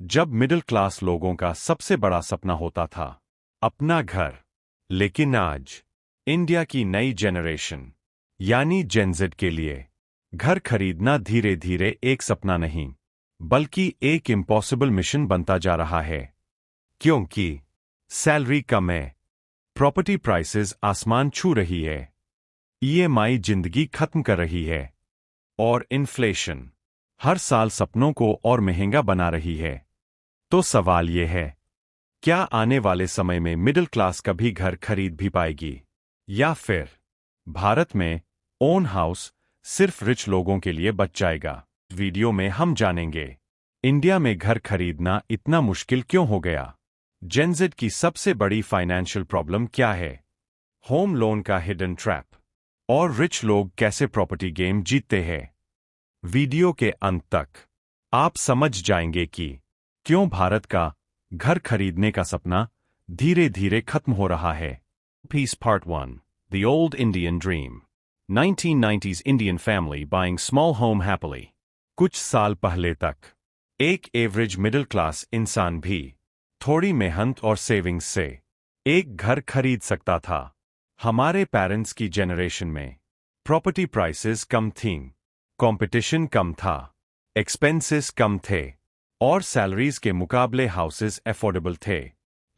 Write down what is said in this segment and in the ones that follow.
जब middle class लोगों का सबसे बड़ा सपना होता था अपना घर। लेकिन आज इंडिया की नई जनरेशन यानी जेनज़ेड के लिए घर खरीदना धीरे धीरे एक सपना नहीं बल्कि एक इम्पॉसिबल मिशन बनता जा रहा है, क्योंकि सैलरी कम है, प्रॉपर्टी प्राइसेस आसमान छू रही है, ईएमआई जिंदगी खत्म कर रही है और इन्फ्लेशन हर साल सपनों को और महंगा बना रही है। तो सवाल यह है, क्या आने वाले समय में मिडिल क्लास कभी घर खरीद भी पाएगी, या फिर भारत में ओन हाउस सिर्फ रिच लोगों के लिए बच जाएगा? वीडियो में हम जानेंगे इंडिया में घर खरीदना इतना मुश्किल क्यों हो गया, जेनज़ेड की सबसे बड़ी फाइनेंशियल प्रॉब्लम क्या है, होम लोन का हिडन ट्रैप, और रिच लोग कैसे प्रॉपर्टी गेम जीतते हैं। वीडियो के अंत तक आप समझ जाएंगे कि क्यों भारत का घर खरीदने का सपना धीरे धीरे खत्म हो रहा है। Peace part 1, The Old Indian Dream, 1990s Indian family buying small home happily। कुछ साल पहले तक एक एवरेज मिडिल क्लास इंसान भी थोड़ी मेहनत और सेविंग्स से एक घर खरीद सकता था। हमारे पेरेंट्स की जनरेशन में प्रॉपर्टी प्राइसेस कम थीं, कंपटीशन कम था, एक्सपेंसेस कम थे और सैलरीज के मुकाबले हाउसेस अफोर्डेबल थे।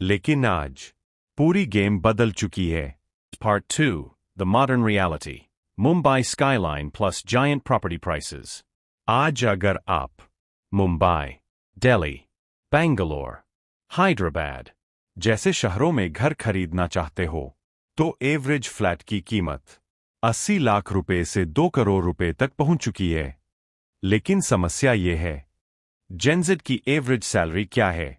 लेकिन आज पूरी गेम बदल चुकी है। Part 2, the modern reality, Mumbai skyline plus giant property prices. आज अगर आप मुंबई, दिल्ली, बेंगलोर, हैदराबाद जैसे शहरों में घर खरीदना चाहते हो तो एवरेज फ्लैट की कीमत 80 लाख रुपए से 2 करोड़ रुपए तक पहुंच चुकी है। लेकिन समस्या यह है, जेनज़ेड की एवरेज सैलरी क्या है?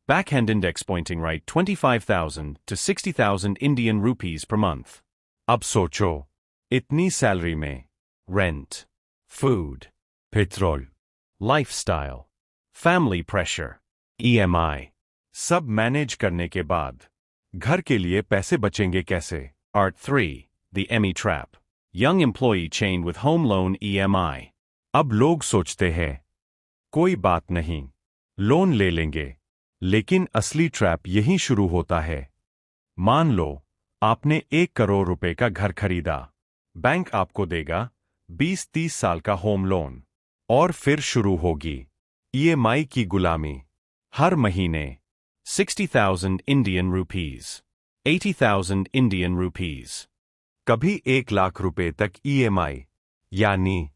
Backhand index pointing right 25,000 to 60,000 Indian rupees per month। अब सोचो, इतनी सैलरी में rent, food, petrol, lifestyle, family pressure, EMI सब मैनेज करने के बाद घर के लिए पैसे बचेंगे कैसे? Part 3, The Emmy Trap, Young Employee Chained with Home Loan EMI। अब लोग सोचते हैं कोई बात नहीं, लोन ले लेंगे, लेकिन असली ट्रैप यहीं शुरू होता है। मान लो आपने 1 करोड़ रुपए का घर खरीदा, बैंक आपको देगा 20-30 साल का होम लोन और फिर शुरू होगी ईएमआई की गुलामी। हर महीने 60,000 इंडियन रुपीज, 80,000 इंडियन रुपीज, कभी 1 लाख रुपए तक ईएमआई, यानी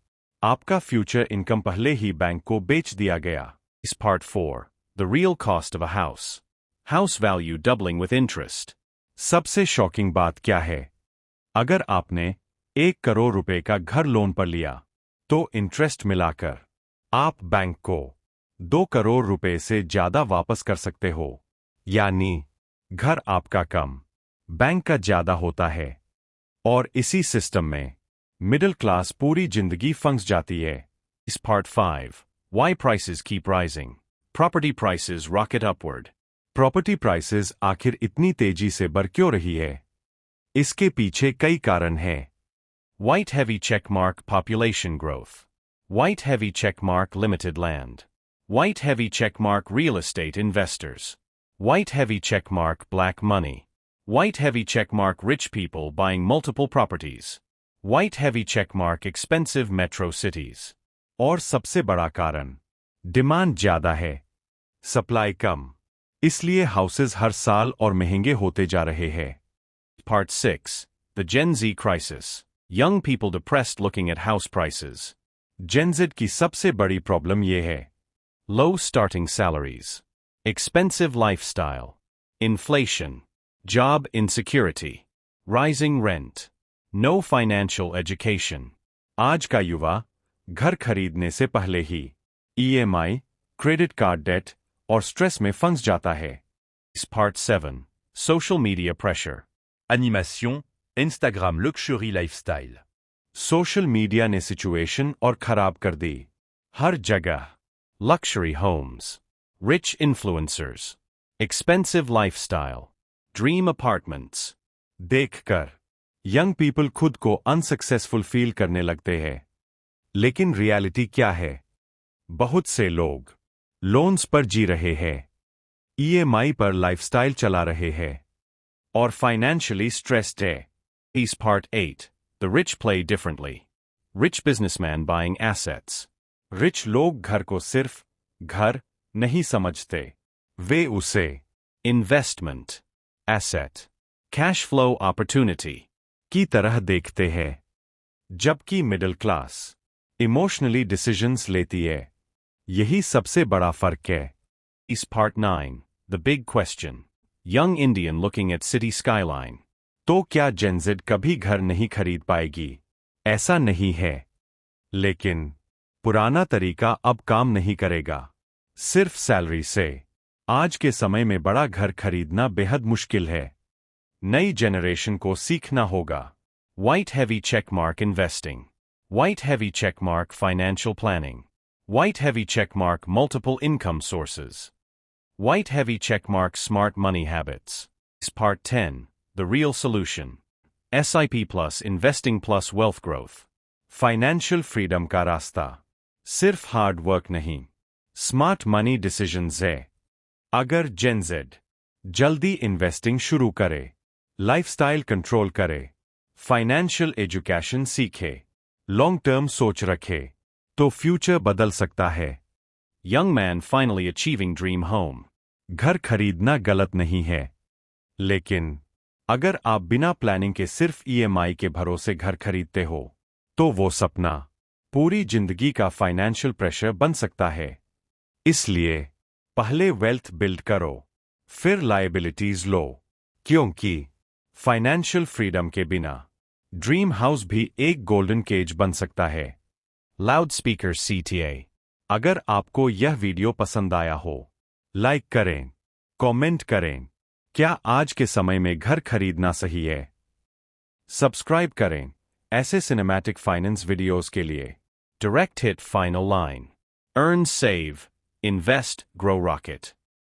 आपका फ्यूचर इनकम पहले ही बैंक को बेच दिया गया। इस part 4, The real cost of a house, house value doubling with interest। सबसे शॉकिंग बात क्या है? अगर आपने 1 करोड़ रुपए का घर लोन पर लिया तो इंटरेस्ट मिलाकर आप बैंक को 2 करोड़ रुपए से ज्यादा वापस कर सकते हो, यानी घर आपका कम, बैंक का ज्यादा होता है। और इसी सिस्टम में मिडिल क्लास पूरी जिंदगी फंस जाती है। इस part 5, Why prices keep rising, Property prices rocket upward। Property prices आखिर इतनी तेजी से बढ़ क्यों रही है? इसके पीछे कई कारण हैं। White heavy checkmark population growth, white heavy checkmark limited land, white heavy checkmark real estate investors, white heavy checkmark black money, white heavy checkmark rich people buying multiple properties, white heavy checkmark expensive metro cities। और सबसे बड़ा कारण demand ज्यादा है, supply कम, इसलिए houses हर साल और महंगे होते जा रहे हैं। Part 6, The Gen Z Crisis, Young People Depressed Looking at House Prices। जेनज़ेड की सबसे बड़ी प्रॉब्लम यह है, Low starting salaries, expensive lifestyle, inflation, job insecurity, rising rent, no financial education। आज का युवा घर खरीदने से पहले ही ईएमआई, क्रेडिट कार्ड डेट और स्ट्रेस में फंस जाता है। इस part 7, social media pressure, Animation, Instagram Luxury Lifestyle। Social media ने सिचुएशन और खराब कर दी। हर जगह luxury homes, rich influencers, expensive lifestyle, dream apartments देखकर यंग पीपल खुद को अनसक्सेसफुल फील करने लगते हैं। लेकिन रियलिटी क्या है? बहुत से लोग लोन्स पर जी रहे हैं, ईएमआई पर लाइफस्टाइल चला रहे हैं और फाइनेंशियली स्ट्रेस्ड है। Piece Part 8. The rich play differently. Rich businessman buying assets. Rich लोग घर को सिर्फ घर नहीं समझते, वे उसे investment, asset, cash flow opportunity की तरह देखते हैं, जबकि मिडिल क्लास इमोशनली डिसीजंस लेती है। यही सबसे बड़ा फर्क है। इस part 9, the big question, young Indian looking at city skyline. तो क्या जेनज़ेड कभी घर नहीं खरीद पाएगी? ऐसा नहीं है, लेकिन पुराना तरीका अब काम नहीं करेगा। सिर्फ सैलरी से आज के समय में बड़ा घर खरीदना बेहद मुश्किल है। नई जनरेशन को सीखना होगा। White heavy checkmark investing. White heavy checkmark financial planning. White heavy checkmark multiple income sources. White heavy checkmark smart money habits. Part 10. The real solution. SIP plus investing plus wealth growth. Financial freedom का रास्ता सिर्फ hard work नहीं, smart money decisions है। अगर जेनज़ेड जल्दी investing शुरू करे, lifestyle control करे, फाइनेंशियल एजुकेशन सीखे, लॉन्ग टर्म सोच रखे, तो फ्यूचर बदल सकता है। Young man finally achieving dream home. घर खरीदना गलत नहीं है, लेकिन अगर आप बिना प्लानिंग के सिर्फ ईएमआई के भरोसे घर खरीदते हो, तो वो सपना पूरी जिंदगी का फाइनेंशियल प्रेशर बन सकता है। इसलिए पहले वेल्थ बिल्ड करो, फिर लायबिलिटीज लो, क्योंकि फाइनेंशियल फ्रीडम के बिना ड्रीम हाउस भी एक गोल्डन केज बन सकता है। Loud speaker CTA। अगर आपको यह वीडियो पसंद आया हो, लाइक करें, कमेंट करें। क्या आज के समय में घर खरीदना सही है? सब्सक्राइब करें ऐसे सिनेमैटिक फाइनेंस वीडियोस के लिए। Direct hit final line. Earn, save, invest, grow rocket.